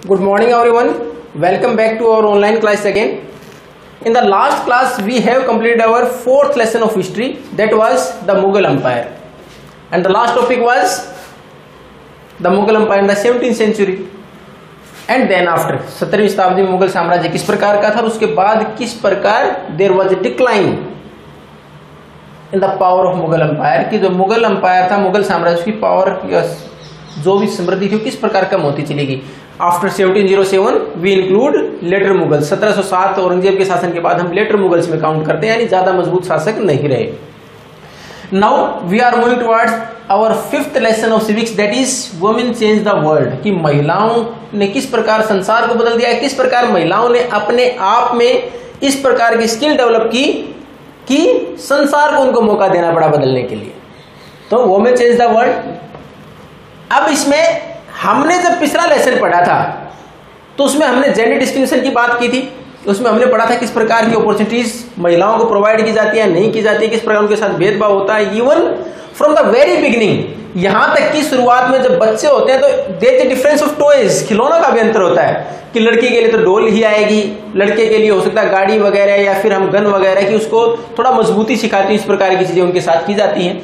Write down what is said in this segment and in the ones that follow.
Good morning everyone. Welcome back to our online class again. In the last class we have completed our fourth lesson of history, that was the Mughal Empire, and the last topic was the Mughal Empire in the 17th century. And then after 17वीं शताब्दी में मुगल साम्राज्य किस प्रकार का था और उसके बाद किस प्रकार there was a decline in the power of Mughal empire, कि जो मुगल एम्पायर था, मुगल साम्राज्य की पावर जो भी समृद्धि थी किस प्रकार कम होती चलेगी. After 1707 we include later Mughal. 1707 Aurangzeb के शासन के बाद हम लेटर मुगल्स में काउंट करते हैं, यानी ज्यादा मजबूत शासक नहीं रहे. Now we are moving towards our fifth lesson of civics, that is women change the world, कि महिलाओं ने किस प्रकार संसार को बदल दिया है, किस प्रकार महिलाओं ने अपने आप में इस प्रकार की स्किल डेवलप की कि संसार को उनको मौका देना पड़ा बदलने के लिए. तो वुमेन चेंज द वर्ल्ड. अब इसमें हमने जब पिछला लेसन पढ़ा था तो उसमें हमने जेंडर डिस्क्रिमिनेशन की बात की थी. उसमें हमने पढ़ा था किस प्रकार की अपॉर्चुनिटीज महिलाओं को प्रोवाइड की जाती है, नहीं की जाती है, किस प्रकार उनके साथ भेदभाव होता है, even from the very beginning, यहां तक कि शुरुआत में जब बच्चे होते हैं तो there is difference of toys, खिलौनों का भी अंतर होता है कि लड़की के लिए तो डोल ही आएगी, लड़के के लिए हो सकता है गाड़ी वगैरह या फिर हम गन वगैरह की उसको थोड़ा मजबूती सिखाती है, इस प्रकार की चीजें उनके साथ की जाती हैं.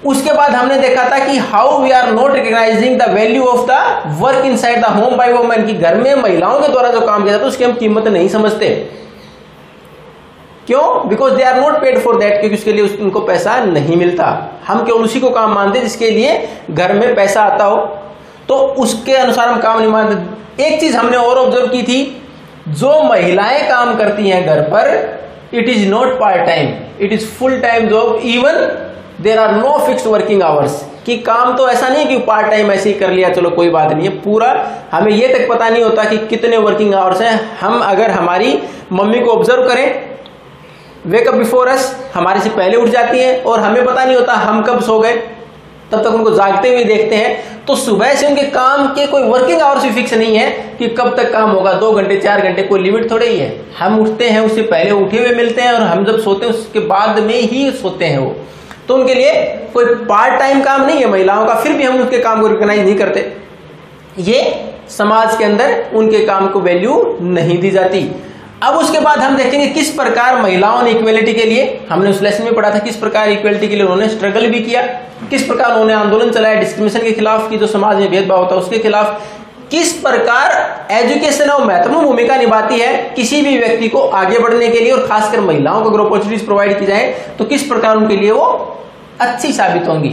उसके बाद हमने देखा था कि how we are not recognising the value of the work inside the home by women, की घर में महिलाओं के द्वारा जो काम किया जाता है उसकी हम कीमत नहीं समझते. क्यों? Because they are not paid for that, क्योंकि उसके लिए उनको पैसा नहीं मिलता. हम केवल उसी को काम मानते जिसके लिए घर में पैसा आता हो, तो उसके अनुसार हम काम नहीं मानते. एक चीज हमने और ऑब्जर्व की थी, जो महिलाएं काम करती हैं घर पर, it is not part time, it is full time job. Even there are no fixed working hours, कि काम तो ऐसा नहीं कि पार्ट टाइम ऐसे ही कर लिया चलो कोई बात नहीं है, पूरा हमें ये तक पता नहीं होता कि कितने वर्किंग आवर्स हैं. हम अगर हमारी मम्मी को ऑब्जर्व करें, वेकअप बिफोर अस, हमारे से पहले उठ जाती हैं और हमें पता नहीं होता हम कब सो गए, तब तक उनको जागते हुए देखते हैं. तो सुबह से उनके काम के कोई वर्किंग आवर्स भी फिक्स नहीं है कि कब तक काम होगा, 2 घंटे 4 घंटे, कोई लिमिट थोड़े ही है. हम उठते हैं उससे पहले उठे हुए मिलते हैं और हम जब सोते हैं उसके बाद में ही सोते हैं वो. तो उनके लिए कोई पार्ट टाइम काम नहीं है महिलाओं का, फिर भी हम उनके काम को रिकॉग्नाइज नहीं करते. ये समाज के अंदर उनके काम को वैल्यू नहीं दी जाती. अब उसके बाद हम देखेंगे किस प्रकार महिलाओं ने इक्वेलिटी के लिए, हमने उस लेसन में पढ़ा था किस प्रकार इक्वेलिटी के लिए उन्होंने स्ट्रगल भी किया, किस प्रकार उन्होंने आंदोलन चलाया डिस्क्रिमिनेशन के खिलाफ, की जो समाज में भेदभाव होता है उसके खिलाफ. किस प्रकार एजुकेशन और महत्वपूर्ण भूमिका निभाती है किसी भी व्यक्ति को आगे बढ़ने के लिए, और खासकर महिलाओं को अगर अपॉर्चुनिटीज प्रोवाइड की जाए तो किस प्रकार उनके लिए वो अच्छी साबित होंगी.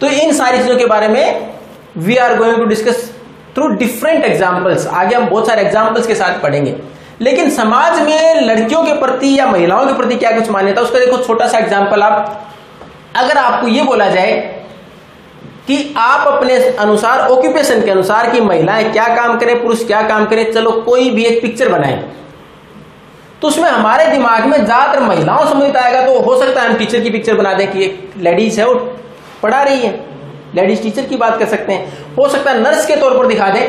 तो इन सारी चीजों के बारे में we are going to discuss through different examples. आगे हम बहुत सारे एग्जाम्पल्स के साथ पढ़ेंगे. लेकिन समाज में लड़कियों के प्रति या महिलाओं के प्रति क्या कुछ मान्यता, उसका देखो छोटा सा एग्जाम्पल. आप अगर आपको ये बोला जाए कि आप अपने अनुसार, ऑक्यूपेशन के अनुसार, कि महिलाएं क्या काम करें, पुरुष क्या काम करें, चलो कोई भी एक पिक्चर बनाएं, तो उसमें हमारे दिमाग में ज्यादातर महिलाओं सम्मिलित आएगा. तो हो सकता है हम टीचर की पिक्चर बना दें कि एक लेडीज है वो पढ़ा रही है, लेडीज टीचर की बात कर सकते हैं. हो सकता है नर्स के तौर पर दिखा दें,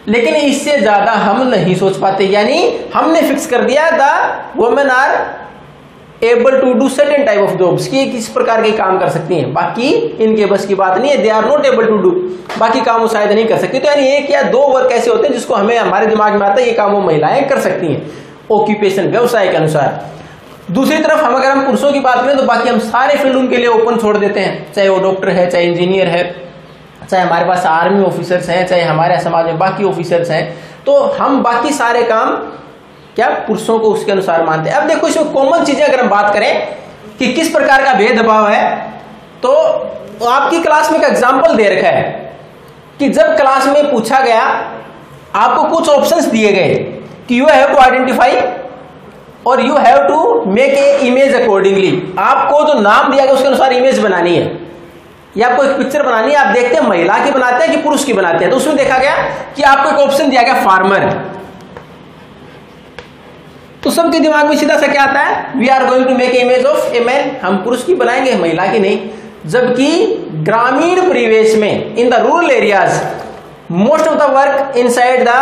लेकिन इससे ज्यादा हम नहीं सोच पाते. यानी हमने फिक्स कर दिया the women are able to do certain type of jobs, कि किस प्रकार के काम कर सकती हैं, बाकी इनके बस की बात नहीं है. They are not able to do, बाकी काम वो शायद नहीं कर सकती. तो यानी एक या दो वर्क ऐसे होते हैं जिसको हमें हमारे दिमाग में आता है ये काम वो महिलाएं कर सकती हैं ऑक्यूपेशन, व्यवसाय के अनुसार. दूसरी तरफ अगर हम पुरुषों की बात करें तो बाकी हम सारे फील्ड उनके लिए ओपन छोड़ देते हैं, चाहे वो डॉक्टर है, चाहे इंजीनियर है, चाहे हमारे पास आर्मी ऑफिसर्स हैं, चाहे हमारे समाज में बाकी ऑफिसर्स हैं. तो हम बाकी सारे काम क्या पुरुषों को उसके अनुसार मानते हैं. अब देखो इसमें कॉमन चीजें अगर हम बात करें कि किस प्रकार का भेदभाव है, तो आपकी क्लास में एक एग्जाम्पल दे रखा है कि जब क्लास में पूछा गया, आपको कुछ ऑप्शंस दिए गए कि यू हैव टू आइडेंटिफाई और you have to make a image accordingly. आपको जो नाम दिया गया उसके अनुसार इमेज बनानी है, या आपको एक पिक्चर बनानी है. आप देखते हैं महिला की बनाते हैं कि पुरुष की बनाते हैं. तो उसमें देखा गया कि आपको एक ऑप्शन दिया गया फार्मर. तो सबके दिमाग में सीधा सा क्या आता है, we are going to make image of a man, हम पुरुष की बनाएंगे महिला की नहीं. जबकि ग्रामीण परिवेश में, in the rural areas, most of the work inside the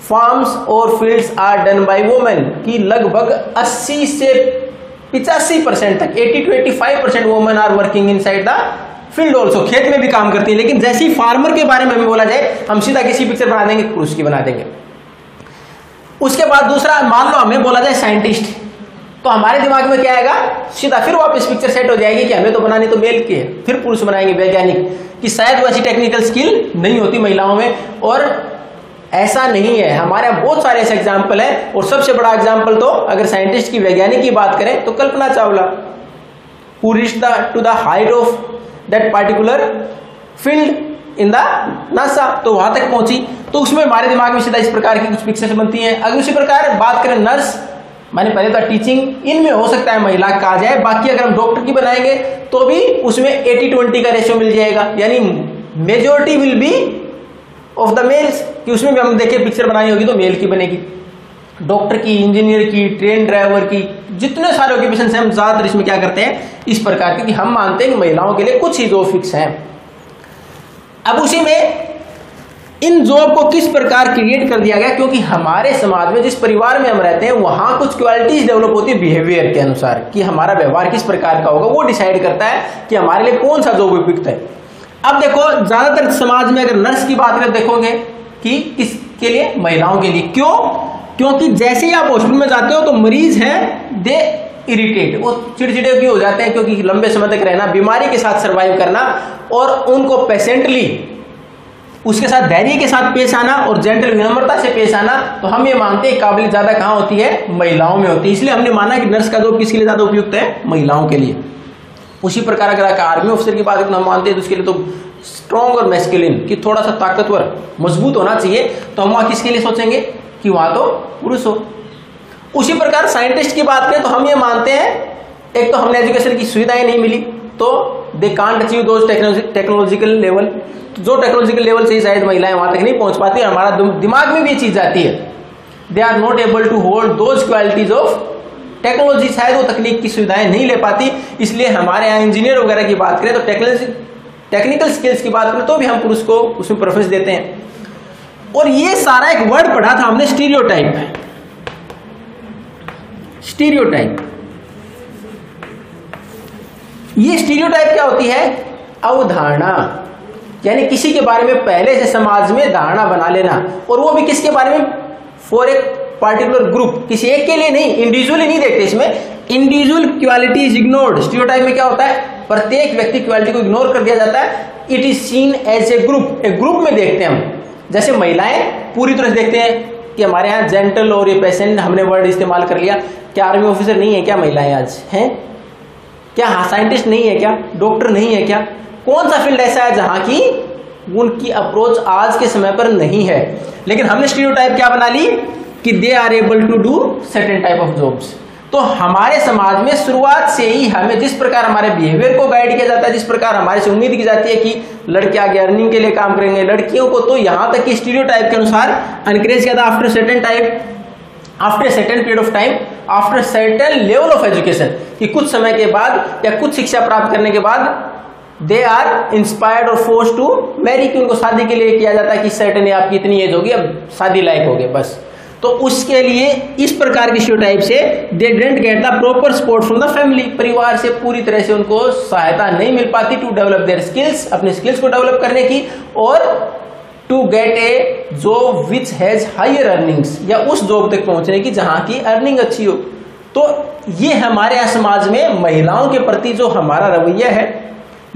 farms और fields are done by women, की लगभग 80 से 85% तक, 80 to 85% women are working inside the field also, खेत में भी काम करती है। लेकिन जैसे ही फार्मर के बारे में हमें बोला जाए, हम सीधा किसी पिक्चर बना देंगे, पुरुष की बना देंगे। उसके बाद दूसरा, मान लो हमें बोला जाए साइंटिस्ट, तो हमारे दिमाग में क्या आएगा, सीधा फिर वापस पिक्चर सेट हो जाएगी कि हमें तो बनानी तो मेल की है, फिर पुरुष बनाएंगे वैज्ञानिक, कि शायद वैसी टेक्निकल स्किल नहीं होती महिलाओं में। और ऐसा नहीं है, हमारे यहाँ बहुत सारे ऐसे एग्जाम्पल है। और सबसे बड़ा एग्जाम्पल तो अगर साइंटिस्ट की, वैज्ञानिक की बात करें तो Kalpana Chawla, who reached to the height of that particular field in the NASA, तो वहां तक पहुंची। तो उसमें हमारे दिमाग में सीधा इस प्रकार की कुछ पिक्चर्स बनती हैं। अगर उसी प्रकार बात करें नर्स, मैंने पहले तो टीचिंग, इनमें हो सकता है महिला कहा जाए। बाकी अगर हम डॉक्टर की बनाएंगे तो भी उसमें 80-20 का रेशियो मिल जाएगा, यानी majority will be of the mails, कि उसमें भी हम देखिए पिक्चर बनानी होगी तो मेल की बनेगी। डॉक्टर की, इंजीनियर की, ट्रेन ड्राइवर की, जितने सारे ऑक्यूपेशन से हम ज्यादातर इसमें क्या करते हैं, इस प्रकार के, कि हम मानते हैं कि महिलाओं के लिए कुछ ही जॉब फिक्स हैं। अब उसी में इन जॉब को किस प्रकार क्रिएट कर दिया गया, क्योंकि हमारे समाज में, जिस परिवार में हम रहते हैं, वहां कुछ क्वालिटीज डेवलप होती है बिहेवियर के अनुसार, कि हमारा व्यवहार किस प्रकार का होगा, वो डिसाइड करता है कि हमारे लिए कौन सा जॉब उपयुक्त है। अब देखो, ज्यादातर समाज में अगर नर्स की बात करें, देखोगे कि किसके लिए, महिलाओं के लिए। क्यों? क्योंकि जैसे ही आप हॉस्पिटल में जाते हो तो मरीज है, दे इरिटेट, वो चिड़चिड़े भी हो जाते हैं, क्योंकि लंबे समय तक रहना, बीमारी के साथ सर्वाइव करना, और उनको पेशेंटली उसके साथ धैर्य के साथ पेश आना और जेंटल विनम्रता से पेश आना, तो हम ये मानते हैं काबिलियत ज्यादा कहां होती है, महिलाओं में होती है। इसलिए हमने माना कि नर्स का जॉब किसके लिए ज्यादा उपयुक्त है, महिलाओं के लिए। उसी प्रकार अगर आर्मी ऑफिसर की बात करें तो हम मानते हैं तो उसके लिए तो स्ट्रॉन्ग और मैस्कुलिन, कि थोड़ा सा ताकतवर, मजबूत होना चाहिए, तो हम वहां किसके लिए सोचेंगे कि वहां तो पुरुष हो। उसी प्रकार साइंटिस्ट की बात करें तो हम ये मानते हैं, एक तो हमने एजुकेशन की सुविधाएं नहीं मिली, तो they can't achieve those technological level, तो जो टेक्नोलॉजिकल लेवल से शायद महिलाएं वहां तक नहीं पहुंच पाती, हमारा दिमाग में भी ये चीज जाती है, they are not able to hold those qualities of technology, शायद वो तकनीक की सुविधाएं नहीं ले पाती। इसलिए हमारे यहाँ इंजीनियर वगैरह की बात करें तो टेक्निकल स्किल्स की बात करें तो भी हम पुरुष को उसमें प्रेफरेंस देते हैं। और ये सारा एक वर्ड पढ़ा था हमने, स्टीरियोटाइप। स्टीरियोटाइप, ये स्टीरियोटाइप क्या होती है, अवधारणा, यानी किसी के बारे में पहले से समाज में धारणा बना लेना, और वो भी किसके बारे में, फॉर ए पार्टिकुलर ग्रुप, किसी एक के लिए नहीं, इंडिविजुअली नहीं देखते इसमें, individual quality is ignored. Stereotype में क्या होता है, प्रत्येक व्यक्ति क्वालिटी को इग्नोर कर दिया जाता है। It is seen as a group, एक ग्रुप में देखते हैं हम। जैसे महिलाएं पूरी तरह से देखते हैं कि हमारे यहाँ जेंटल और ये पेशेंट, हमने वर्ड इस्तेमाल कर लिया, क्या आर्मी ऑफिसर नहीं है क्या महिलाएं आज हैं, क्या साइंटिस्ट नहीं है क्या, डॉक्टर नहीं है क्या, कौन सा फील्ड ऐसा है जहां की उनकी अप्रोच आज के समय पर नहीं है। लेकिन हमने स्टीरियोटाइप क्या बना ली कि they are able to do certain type of jobs. तो हमारे समाज में शुरुआत से ही हमें जिस प्रकार हमारे बिहेवियर को गाइड किया जाता है, जिस प्रकार हमारे से उम्मीद की जाती है कि लड़के आगे अर्निंग के लिए काम करेंगे, लड़कियों को तो यहां तक कि स्टीरियोटाइप के अनुसार एनकरेज किया था after certain period of time, after certain level of education, कि कुछ समय के बाद या कुछ शिक्षा प्राप्त करने के बाद दे आर इंस्पायर्ड और फोर्स टू मैरी, कि उनको शादी के लिए किया जाता है कि सर्टेन आपकी इतनी एज होगी, अब शादी लायक हो गए बस। तो उसके लिए इस प्रकार की स्टीरियोटाइप से they didn't get the proper support from the family, परिवार से पूरी तरह से उनको सहायता नहीं मिल पाती टू डेवलप देयर स्किल्स, अपने स्किल्स को डेवलप करने की, और to get a job which has higher earnings, या उस जॉब तक पहुंचने की जहां की अर्निंग अच्छी हो। तो ये हमारे यहाँ समाज में महिलाओं के प्रति जो हमारा रवैया है,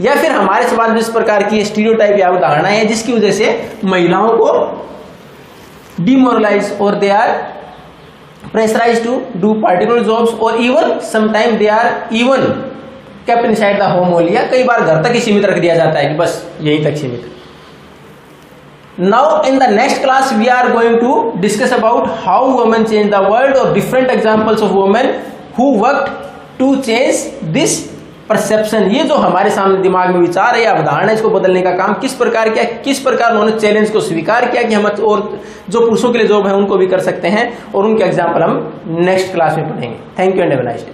या फिर हमारे समाज में इस प्रकार की स्टीरियोटाइप या उदाहरण है, जिसकी वजह से महिलाओं को demoralized or they are pressurized to do particular jobs, or even sometime they are even kept inside the home only, या कई बार घर तक ही सीमित रख दिया जाता है कि बस यहीं तक सीमित। Now in the next class we are going to discuss about how women change the world, or different examples of women who worked to change this perception. ये जो हमारे सामने दिमाग में विचार है या अवधारणा, इसको बदलने का काम किस प्रकार किया, किस प्रकार उन्होंने चैलेंज को स्वीकार किया कि हम और जो पुरुषों के लिए जॉब है उनको भी कर सकते हैं, और उनके एग्जाम्पल हम नेक्स्ट क्लास में पढ़ेंगे। Thank you and have a nice day.